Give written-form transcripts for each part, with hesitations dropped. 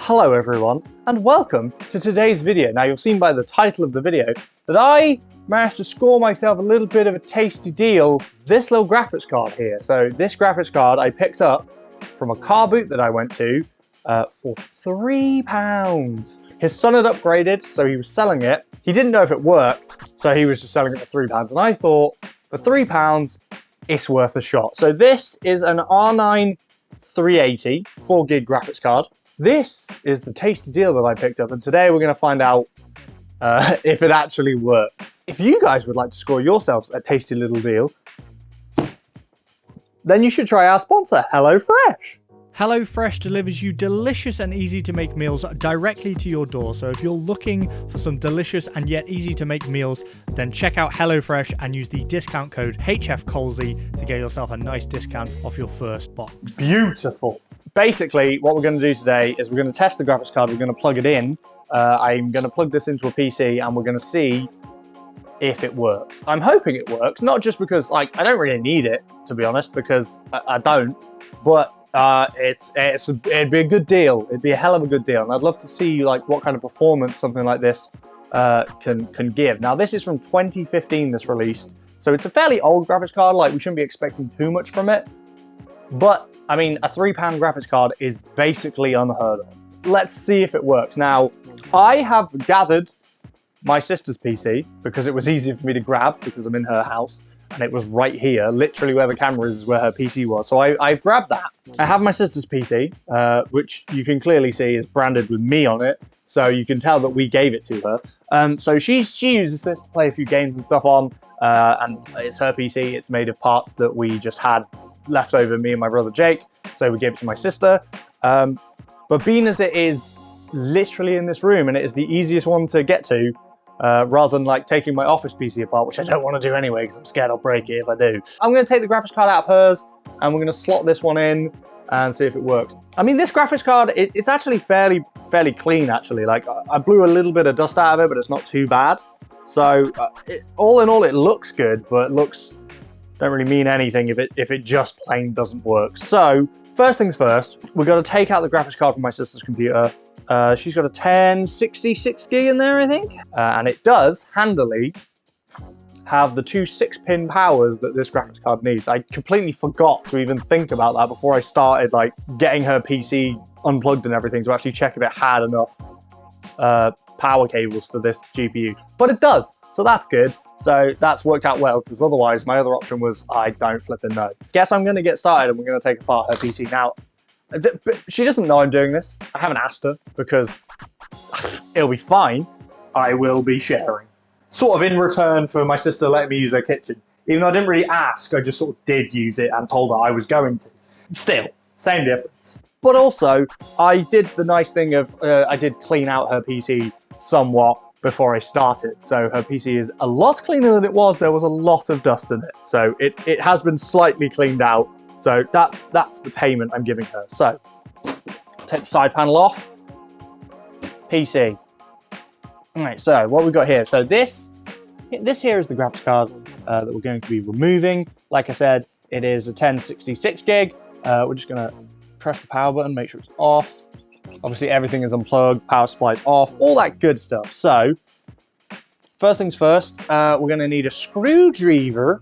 Hello everyone, and welcome to today's video. Now you've seen by the title of the video that I managed to score myself a little bit of a tasty deal. This little graphics card here. So this graphics card I picked up from a car boot that I went to for £3. His son had upgraded, so he was selling it. He didn't know if it worked, so he was just selling it for £3. And I thought, for £3, it's worth a shot. So this is an R9 380 4 gig graphics card. This is the tasty deal that I picked up, and today we're going to find out if it actually works. If you guys would like to score yourselves a tasty little deal, then you should try our sponsor, HelloFresh. HelloFresh delivers you delicious and easy to make meals directly to your door. So if you're looking for some delicious and yet easy to make meals, then check out HelloFresh and use the discount code HFColesy to get yourself a nice discount off your first box. Beautiful. Basically, what we're going to do today is we're going to test the graphics card. We're going to plug it in. I'm going to plug this into a PC and we're going to see if it works. I'm hoping it works, not just because I don't really need it, to be honest, because I don't, but it'd be a good deal. It'd be a hell of a good deal, and I'd love to see what kind of performance something like this can give. Now, this is from 2015. This released, so it's a fairly old graphics card. We shouldn't be expecting too much from it, but I mean, a £3 graphics card is basically unheard of. Let's see if it works. Now, I have gathered my sister's PC because it was easier for me to grab because I'm in her house. And it was right here, literally where the camera is, where her PC was. So I've grabbed that. I have my sister's PC, which you can clearly see is branded with me on it. So you can tell that we gave it to her. So she uses this to play a few games and stuff on. And it's her PC. It's made of parts that we just had left over, me and my brother Jake. So we gave it to my sister. But being as it is literally in this room, and it is the easiest one to get to, rather than taking my office PC apart, which I don't want to do anyway because I'm scared I'll break it if I do. I'm going to take the graphics card out of hers and we're going to slot this one in and see if it works. I mean, this graphics card, it's actually fairly clean actually. I blew a little bit of dust out of it, but it's not too bad. So all in all, it looks good, but looks don't really mean anything if it just plain doesn't work. So first things first, we're going to take out the graphics card from my sister's computer. She's got a 1066 gig in there, I think. And it does handily have the two 6-pin powers that this graphics card needs. I completely forgot to even think about that before I started getting her PC unplugged and everything to actually check if it had enough power cables for this GPU. But it does, so that's good. So that's worked out well, because otherwise my other option was I don't flipping know. Guess I'm going to get started and we're going to take apart her PC now. She doesn't know I'm doing this. I haven't asked her because it'll be fine. I will be sharing. Sort of in return for my sister letting me use her kitchen. Even though I didn't really ask, I just sort of did use it and told her I was going to. Still, same difference. But also, I did the nice thing of, I did clean out her PC somewhat before I started. So her PC is a lot cleaner than it was. There was a lot of dust in it. So it has been slightly cleaned out. So that's the payment I'm giving her. So take the side panel off. PC. All right, so what we've got here. So this here is the graphics card that we're going to be removing. Like I said, it is a 1066 gig. We're just going to press the power button, make sure it's off. Obviously everything is unplugged, power supply is off, all that good stuff. So first things first, we're going to need a screwdriver.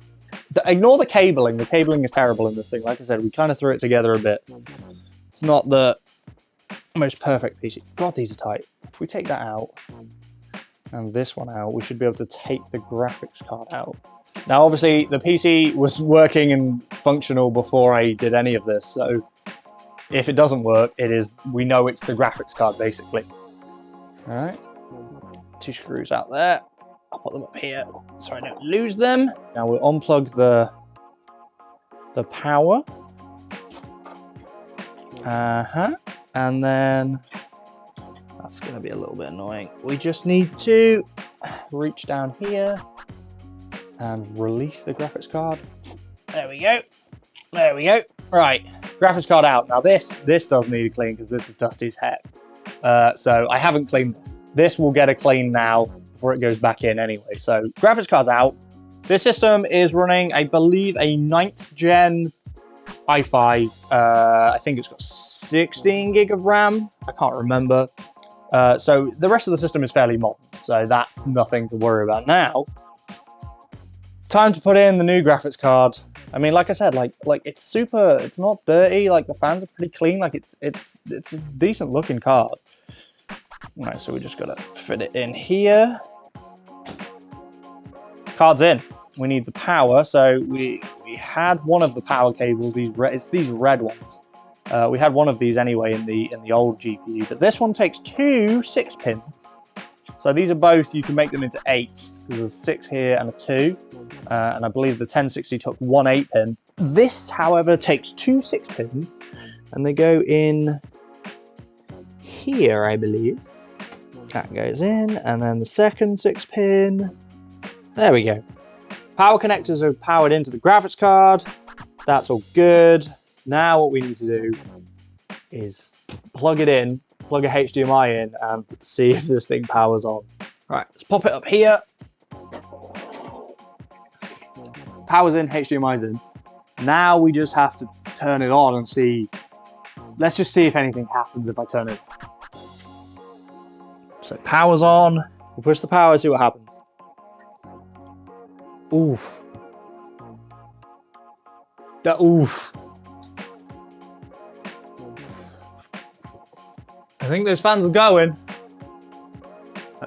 Ignore the cabling. The cabling is terrible in this thing. Like I said, we kind of threw it together a bit. It's not the most perfect piece. God, these are tight. If we take that out and this one out, we should be able to take the graphics card out. Now, obviously, the PC was working and functional before I did any of this. So if it doesn't work, we know it's the graphics card, basically. All right. 2 screws out there. I'll put them up here so I don't lose them. Now we'll unplug the power. And then that's going to be a little bit annoying. We just need to reach down here and release the graphics card. There we go. There we go. Right, graphics card out. Now this does need a clean because this is dusty as heck. So I haven't cleaned this. This will get a clean now before it goes back in anyway. So graphics card's out. This system is running, I believe, a 9th gen i5. I think it's got 16 gig of RAM. I can't remember. So the rest of the system is fairly modern, so that's nothing to worry about now. Time to put in the new graphics card. I mean, like I said, like it's super. It's not dirty. Like the fans are pretty clean. Like it's a decent looking card. Right, so we just gotta fit it in here. Card's in. We need the power. So we had one of the power cables. It's these red ones. We had one of these anyway in the old GPU, but this one takes 2 6-pins. So these are both, you can make them into 8s, because there's 6 here and a 2. And I believe the 1060 took 1 8-pin. This, however, takes 2 6-pins, and they go in here, I believe. That goes in, and then the second 6-pin. There we go. Power connectors are powered into the graphics card. That's all good. Now what we need to do is plug it in, plug a HDMI in, and see if this thing powers on. Right, let's pop it up here. Power's in, HDMI's in. Now we just have to turn it on and see. Let's just see if anything happens if I turn it on. So power's on. We'll push the power, see what happens. Oof. Oof. I think those fans are going.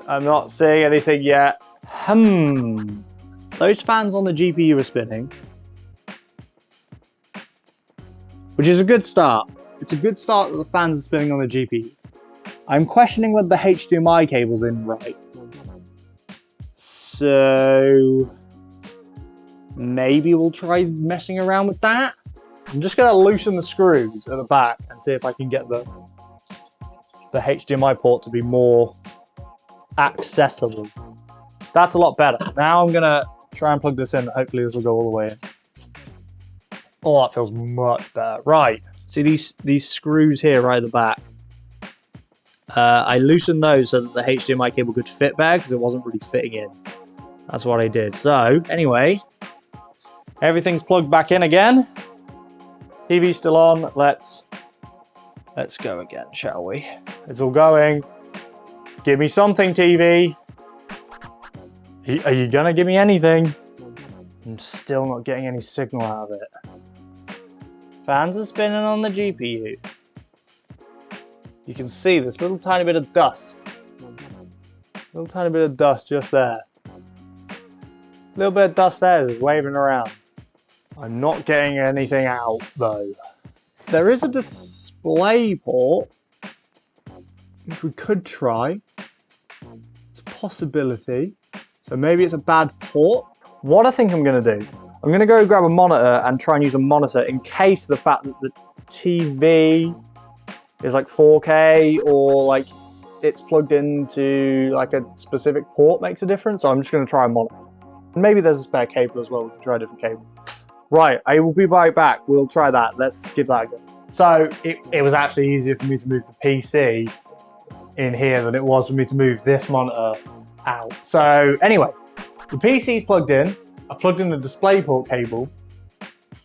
I'm not seeing anything yet. Those fans on the GPU are spinning, which is a good start. It's a good start that the fans are spinning on the GPU. I'm questioning whether the HDMI cable's in right. So maybe we'll try messing around with that. I'm just gonna loosen the screws at the back and see if I can get the HDMI port to be more accessible. That's a lot better. Now I'm gonna try and plug this in. Hopefully this will go all the way in. Oh, that feels much better. Right, see these screws here right at the back. I loosened those so that the HDMI cable could fit better because it wasn't really fitting in. That's what I did. So anyway, everything's plugged back in again. TV's still on. Let's go again, shall we? It's all going. Give me something, TV. Are you gonna give me anything? I'm still not getting any signal out of it. Fans are spinning on the GPU. You can see this little tiny bit of dust. Little tiny bit of dust just there. Little bit of dust there just waving around. I'm not getting anything out though. There is a display port, which we could try. It's a possibility. So maybe it's a bad port. What I think I'm gonna do, I'm gonna go grab a monitor and try and use a monitor in case the fact that the TV is like 4K or like it's plugged into like a specific port makes a difference. So I'm just gonna try a monitor. And maybe there's a spare cable as well. We can try a different cable. Right, I will be right back. We'll try that. Let's give that a go. So it was actually easier for me to move the PC in here than it was for me to move this monitor out. So anyway, the PC's plugged in. I've plugged in the DisplayPort cable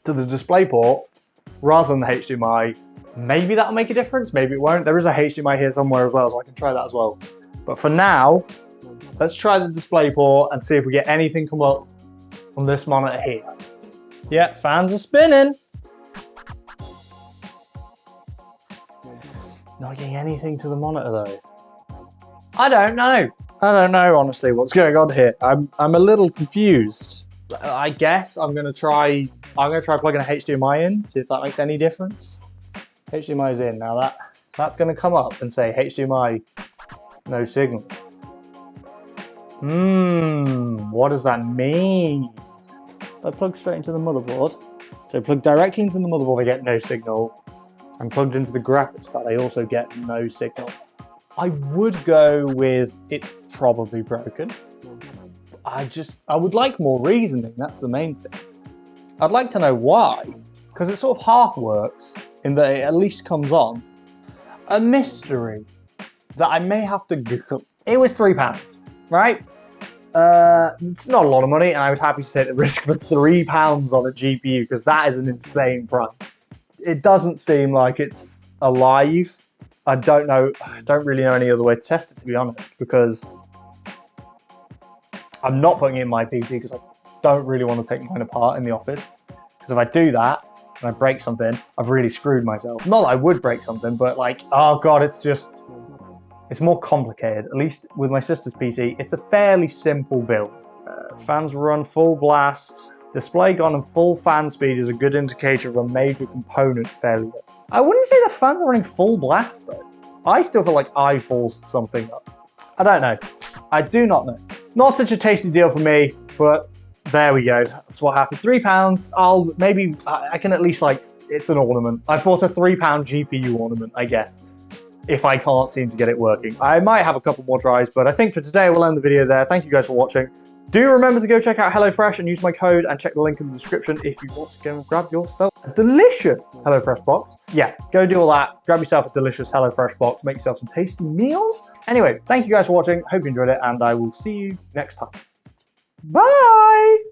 to the DisplayPort rather than the HDMI. Maybe that'll make a difference, maybe it won't. There is a HDMI here somewhere as well, so I can try that as well. But for now, let's try the DisplayPort and see if we get anything come up on this monitor here. Yeah, fans are spinning. Not getting anything to the monitor though. I don't know. I don't know honestly what's going on here. I'm a little confused. I guess I'm gonna try plugging a HDMI in, see if that makes any difference. HDMI's in. Now that's gonna come up and say HDMI no signal. What does that mean? I plug straight into the motherboard. So plug directly into the motherboard, I get no signal. And plugged into the graphics card, I also get no signal. I would go with it's probably broken. I would like more reasoning, that's the main thing. I'd like to know why, because it sort of half works in that it at least comes on. A mystery that I may have to Google. It was £3, right? It's not a lot of money, and I was happy to take the risk for £3 on a GPU because that is an insane price. it doesn't seem like it's alive. I don't know. I don't really know any other way to test it, to be honest, because I'm not putting it in my PC because I don't really want to take mine apart in the office. Because if I do that and I break something, I've really screwed myself. Not that I would break something, but like, oh God, it's more complicated. At least with my sister's PC, it's a fairly simple build. Fans run full blast. Display gone and full fan speed is a good indicator of a major component failure. I wouldn't say the fans are running full blast though. I still feel like I've ballsed something up. I don't know. I do not know. Not such a tasty deal for me, but there we go. That's what happened. £3. I can at least like, it's an ornament. I bought a £3 GPU ornament, I guess, if I can't seem to get it working. I might have a couple more tries, but I think for today we'll end the video there. Thank you guys for watching. Do remember to go check out HelloFresh and use my code and check the link in the description if you want to go and grab yourself a delicious HelloFresh box. Yeah, go do all that. Grab yourself a delicious HelloFresh box. Make yourself some tasty meals. Anyway, thank you guys for watching. Hope you enjoyed it, and I will see you next time. Bye!